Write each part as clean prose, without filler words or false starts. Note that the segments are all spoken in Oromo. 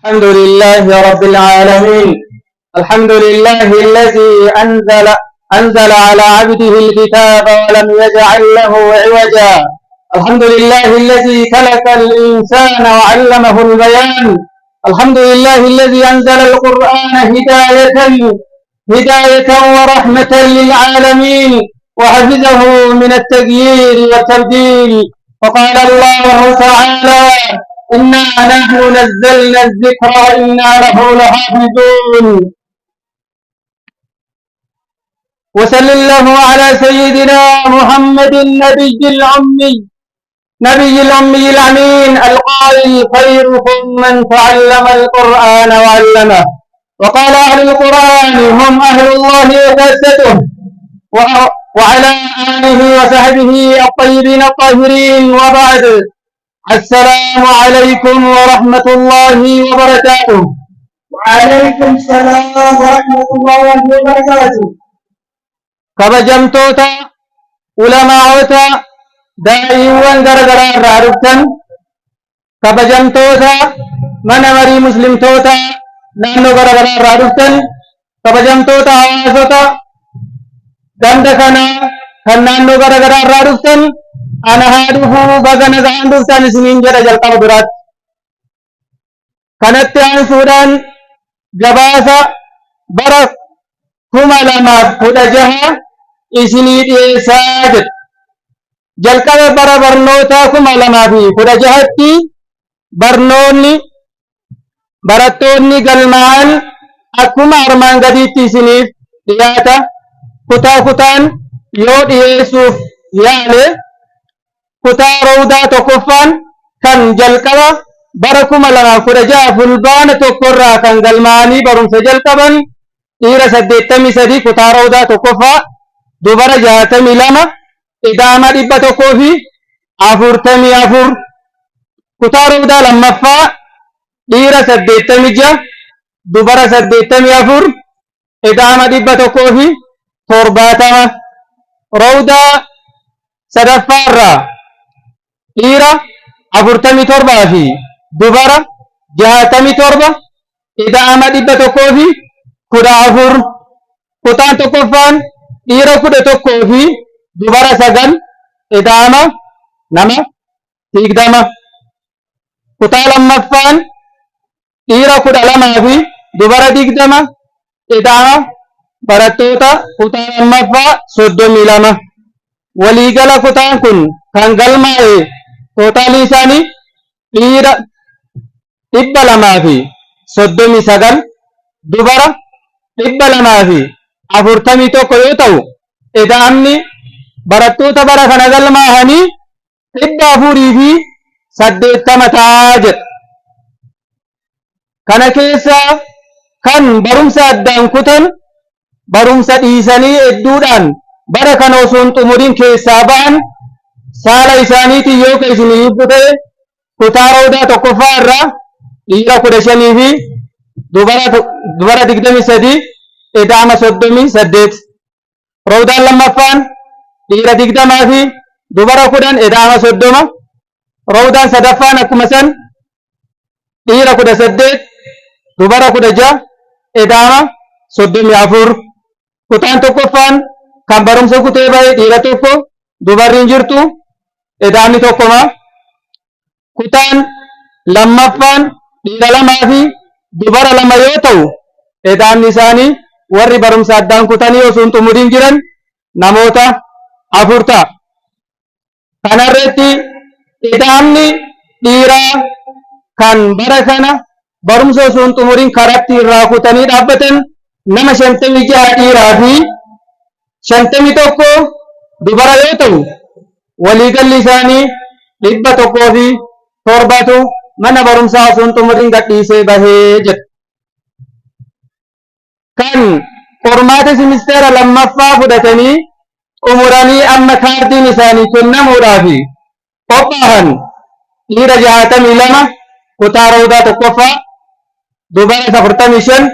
الحمد لله رب العالمين. الحمد لله الذي أنزل على عبده الكتاب ولم يجعل له عوجا. الحمد لله الذي خلق الإنسان وعلمه البيان. الحمد لله الذي أنزل القرآن هداية ورحمة للعالمين وحفظه من التغيير والتبديل. وقال الله تعالى: إنا نحن نزلنا الذكر وإنا له لحافظون. وصل الله على سيدنا محمد نبي الأمي الأمين القائل: خيركم من تعلم القرآن وعلمه. وقال أهل القرآن هم أهل الله وخاصته. وعلى آله وصحبه الطيبين الطاهرين. وبعد، السلام عليكم ورحمة الله وبركاته. وعليكم السلام ورحمة الله وبركاته. kabajamtoota ulamaa'ota daa'iiwwan garagaraa irraa dhuftan, kabajamtoota mana marii muslimtoota naannoo garagaraa irraa dhuftan, kabajamtoota hawaasota ganda kana kan naannoo garagaraa irraa dhuftan, ana haa dhufuu baga nagaan dhuftan isiniin jedha jalqaba duraatti. Kanatti aansuudhaan gabaasa bara 2016 isinii dhiyeessaa jedha. Jalqaba bara barnoota 2016tti barnoonni barattoonni galmaa'an akkuma armaan gadiitti isiniif dhiyaata. Kutaa kutaan yoo dhiyeessuuf yaale, kutaa rawdaa tokkoffaan kan jalqaba bara 2016 fulbaana tokkorraa kan galmaa'anii barumsa jalqaban dhiira 83, kutaa rawdaa tokkoffaa, dubara 62, idaama 144. kutaa rawdaa lammaffaa dhiira 86, dubara 84, idaama 170. rawdaa sadaffaarraa dhiira 47 fi dubara 67, idaama 114. kutaan tokkoffaan dhiira 11 fi dubara 9, idaama nama 20. kutaa lammaffaan dhiira 12 fi dubara 20, idaama barattoota kutaa lammaffaa 32. waliigala kutaan kun kan galmaa'e tootaalii isaanii dhiira 239, dubara 241 yoo ta'u, idaamni barattoota bara kana galmaa'anii 480 ta'aa jedha. Kana keessaa kan barumsa addaan kutan, barumsa dhiisanii hedduudhaan bara kana osoo hin xumuriin keessaa ba'an, saala isaaniitiin yoo isin hiibbu ta'e kutaa rawdaa tokkoffaa irraa dhiira 15 fi dubara 23, idaama 38. rawdaan lammaffaan dhiira 20 fi dubara 10, idaama 30. rawdaan sadaffaan akkuma san dhiira 18, dubara 16, idaama 34. kutaan tokkoffaan kan barumsa kutee ba'e dhiira 1, dubarri hin jirtu, idaamni 1. kutaan lammaffaan dhiira 2 fi dubara 2 yoo ta'u, idaamni isaanii warri barumsa addaan kutanii osoo hin xumuriin jiran namoota 4 ta'a. Kanarratti idaamni dhiiraa kan bara kana barumsa osoo hin xumuriin karatti irraa kutanii dhaabbatan nama 56 dhiiraa fi 51 dubara yoo ta'u, waliigalli isaanii 107tu mana barumsaa osoo hin xumuriin gadhiisee bahee jedha. Kan qormaata simisteera lammaffaa fudhatanii xumuranii amma kaardiin isaanii kennamuudhaaf qophaa'an dhiira 62, kutaa rawdaa tokkoffaa, dubara 45,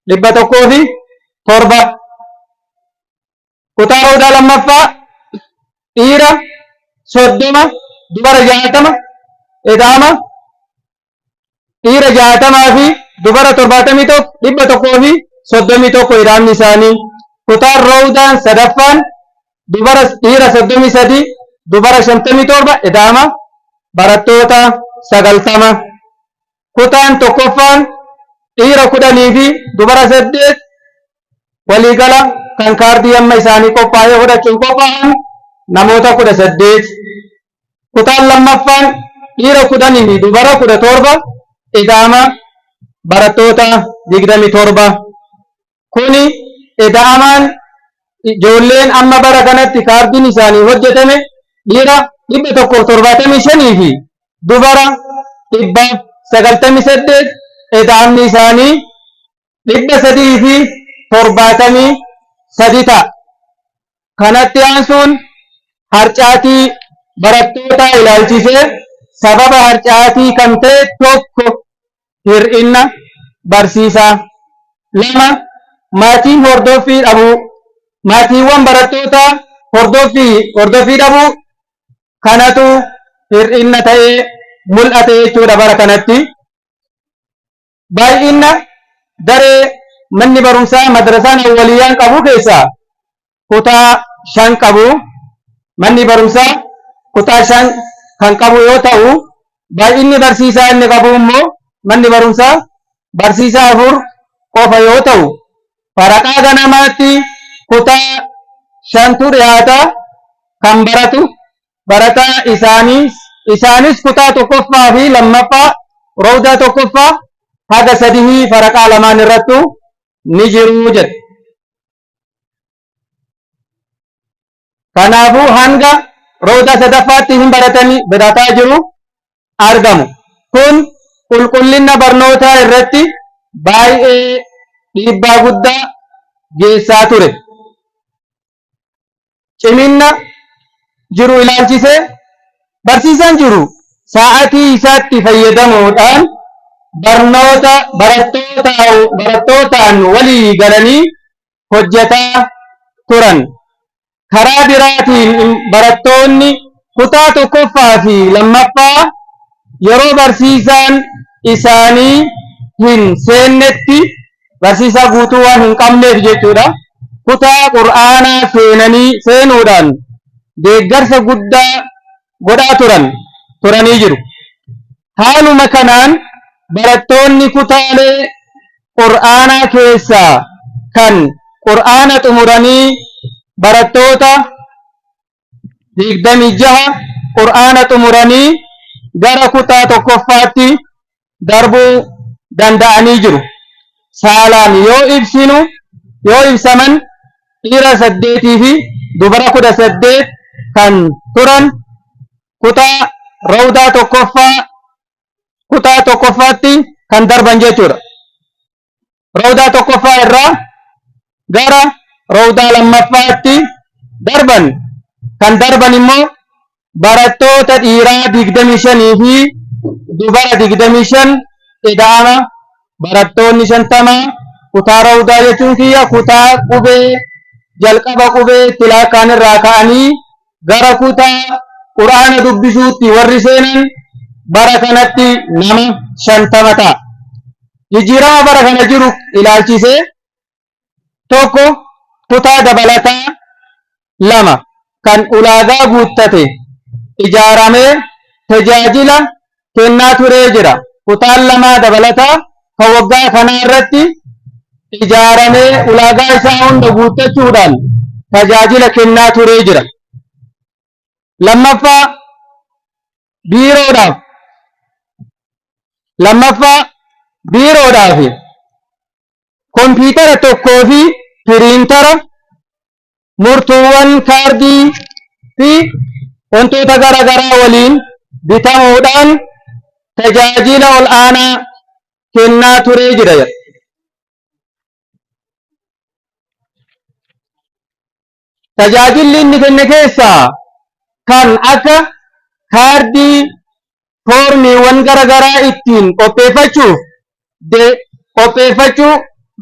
107. kutaa rawdaa lammaffaa dhiira 30, dubara 60, idaama dhiira 60 fi dubara 71,131 ida'amni isaanii. Kutaan rawdaan sadaffaan dhiira 33 dubara 57 ida'ama barattoota 90. Kutaan tokkoffaan dhiira 10 fi dubara 8 waliigala kan kaardii amma isaanii qophaa'ee fudhachuun qophaa'an namoota 18. Kutaan lammaffaan dhiira 10 fi dubara 17 ida'ama barattoota 27. Kuni ida'amaan ijoolleen amma bara kanatti kaardiin isaanii hojjetame dhiira 175 fi dubara 198 ida'amni isaanii 373 ta'a. Kanatti aansuun harcaatii barattoota ilaalchisee sababa harcaatii kan ta'e tokko hir'ina barsiisaa. 2 maatiin hordoffii dhabuu. Maatiiwwan barattoota hordoffii dhabuu kanatu hir'ina ta'ee mul'ate jechuudha bara kanatti. Baay'ina daree manni barumsaa madrasaan awwaliyaan qabu keessaa kutaa 5 qabu. Manni barumsaa kutaa 5 kan qabu yoo ta'u, baay'inni barsiisaa inni qabu immoo manni barumsaa barsiisaa 4 qofa yoo ta'u, faraqaa ganamaatti kutaa 5tu dhiyaata kan baratu barataa isaanis kutaa tokkoffaa fi lammaffaa rawdaa tokkoffaa haga 3 faraqaa lamaan irrattu ni jiru jedha. Kanaafuu hanga rawdaa sadaffaatti hin barataa jiru argamu. Kun qulqullina barnootaa irratti baay'ee dhiibbaa guddaa geessaa ture. Cimina jiru ilaalchisee barsiisaan jiru sa'aatii isaatti fayyadamuudhaan barattootaan walii galanii hojjetaa turan. Karaa biraatiin barattoonni kutaa tokkoffaa fi lammaffaa yeroo barsiisaan isaanii hin seennetti barsiisaa guutuu waan hin qabneef jechuudha. Kutaa qur'aanaa seenuudhaan deeggarsa guddaa godhaa turanii jiru. Haaluma kanaan barattoonni kutaalee qur'aanaa keessaa kan qur'aana xumuranii barattoota 26 qur'aana xumuranii gara kutaa tokkoffaatti darbuu danda'anii jiru. Saalaan yoo ibsaman dhiira 8 fi dubara 18 kan turan kutaa rawdaa tokkoffaatti kan darban jechuudha. Rawdaa tokkoffaa irraa gara rawdaa lammaffaatti kan darban immoo barattoota dhiiraa 25 fi dubara 25 ida'ama barattoonni 50 kutaa rawdaa jechuun kiyya kutaa qubee jalqaba qubee tilaakaan irraa ka'anii gara kutaa qur'aana dubbisuutti warri seenan bara kanatti nama 50 ta'a. Jijjiirama bara kana jiru ilaalchisee tokko kutaa dabalataa 2 kan ulaagaa guuttate ijaaramee tajaajila kennaa turee jira. Kutaan 2 dabalataa kan waggaa kanaa irratti ijaaramee ulaagaa isaa hunda guuttachuudhaan tajaajila kennaa turee jira. Lammaffaa biiroodhaaf kompiitara tokkoo fi piriintara murtuuwwan kaardii fi wantoota garaagaraa waliin bitamuudhaan tajaajila ol aanaa kennaa turee jira. Tajaajilli inni kenne keessaa kan akka kaardii foormiiwwan garaagaraa ittiin qopheeffachuu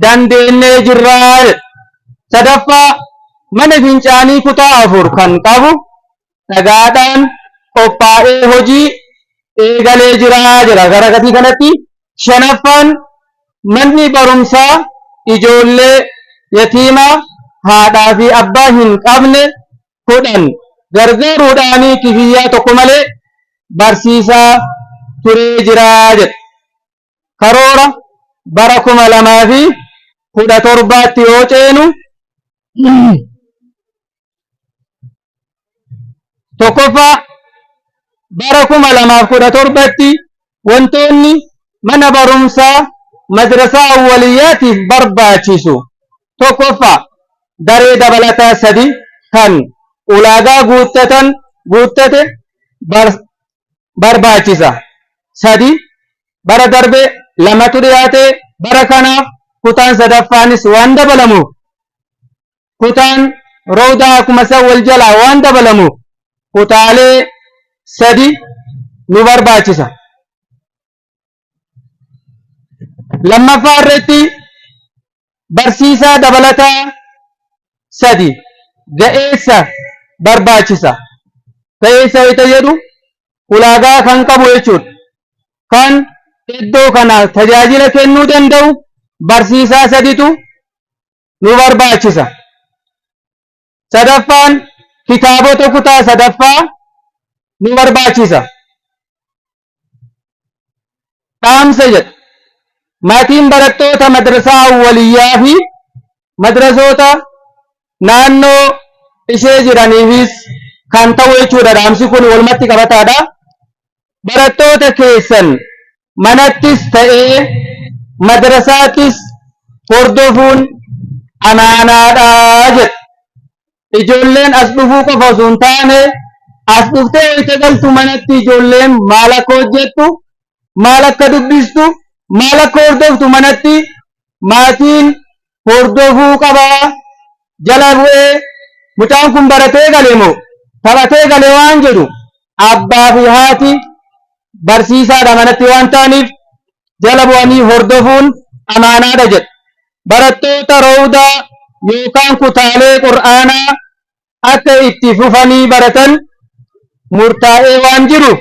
dandeenyee jirra. Sadaffaa mana fincaanii kutaa 4 kan qabu dhagaadhaan qophaa'ee hojii eegalee jira. Gara gatii kanatti shanaffaan manni barumsaa ijoollee yatiimaa haadhaa fi abbaa hin qabne 10 gargaaruudhaanii kifiyyaa tokko malee barsiisaa turee jiraa jedha. Karoora bara 2017tti yoo ceenu tokkoffaa bara 2017tti wantoonni mana barumsaa madrasaa awwaliyyaatiif barbaachisu tokkoffaa daree dabalataa 3 kan ulaagaa guuttate barbaachisa. 3 bara darbe 2tu dhiyaate bara kanaaf kutaan sadaffaanis waan dabalamuuf kutaan roodaa akkuma isa wal jalaa waan dabalamuuf kutaalee 3 nu barbaachisa. Lammaffaa irratti barsiisaa dabalataa 3 ga'eessa barbaachisa. Ga'eessa wayita jedhu ulaagaa kan qabu jechuudha. Kan iddoo kana tajaajila kennuu danda'u barsiisaa 3tu nu barbaachisa. Sadaffaan kitaabota kutaa sadaffaa nu barbaachisa. Dhaamsa jedha. Maatiin barattoota madrasaa awwaliyyaa fi madrasoota naannoo ishee jiraniifis kan ta'u jechuudha. Dhaamsi kun walumatti qabataadha. Barattoota keessan manattis ta'ee madrasaattis hordofuun amaanaadha jedha. Ijoolleen as dhufuu qofa osoo hin taane as dhuftee wayita galtu manatti ijoolleen maal akka hojjettu, maal akka dubbistu, maal akka hordoftu manatti maatiin hordofuu qabaa. Jala bu'ee mucaan kun baratee gale moo taphatee gale waan jedhu abbaa fi haati barsiisaadha manatti waan ta'aniif jala bu'anii hordofuun amaanaadha jedha. Barattoota roodaa yookaan kutaalee qur'aanaa akka itti fufanii baratan murtaa'ee waan jiruuf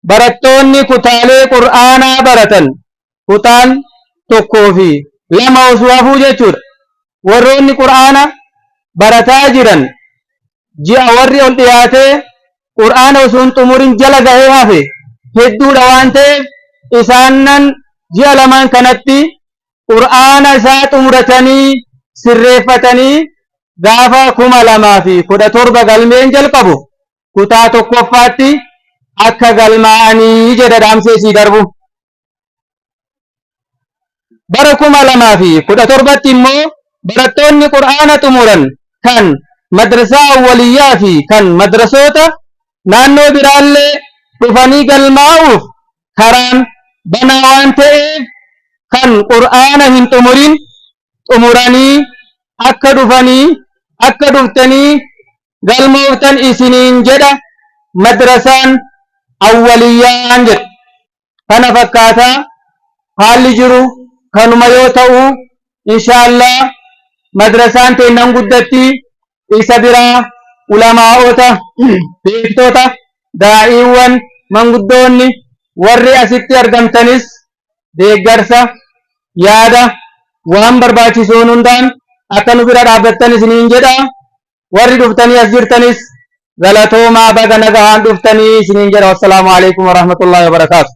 barattoonni kutaalee qur'aanaa baratan kutaan 1 fi 2 osoo hafuu jechuudha. Warroonni qur'aana barataa jiran ji'a warri ol dhiyaatee qur'aana osoo hin xumurin jala gahee hafe hedduudha waan ta'eef isaannan ji'a lamaan kanatti qur'aana isaa xumuratanii sirreeffatanii gaafa 2017 galmeen jalqabu kutaa 1ffaatti akka galmaa'anii jedha dhaamsee sii darbu. Bara 2017tti immoo barattoonni qur'aana xumuran kan madrasaa awwaliyyaa fi kan madrasoota naannoo biraallee dhufanii galmaa'uuf karaan banaa waan ta'eef kan qur'aana hin xumurin xumuranii akka dhuftanii galmooftan isiniin jedha madrasaan awwaliyyaan jedha. Kana fakkaataa haalli jiru kanuma yoo ta'u inshaallah madrasaan teennan guddatti isa biraa ulamaa'ota beektoota daa'iiwwan manguddoonni warri asitti argamtanis deeggarsa yaada waan barbaachisuun hundaan akka nu bira dhaabbattan isiniin jedha. Warri dhuftanii as jirtanis galatoomaa baga nagaan dhuftanii isiniin jedha. Wassalaamu alaikum warahmatullahi wabarakaatuh.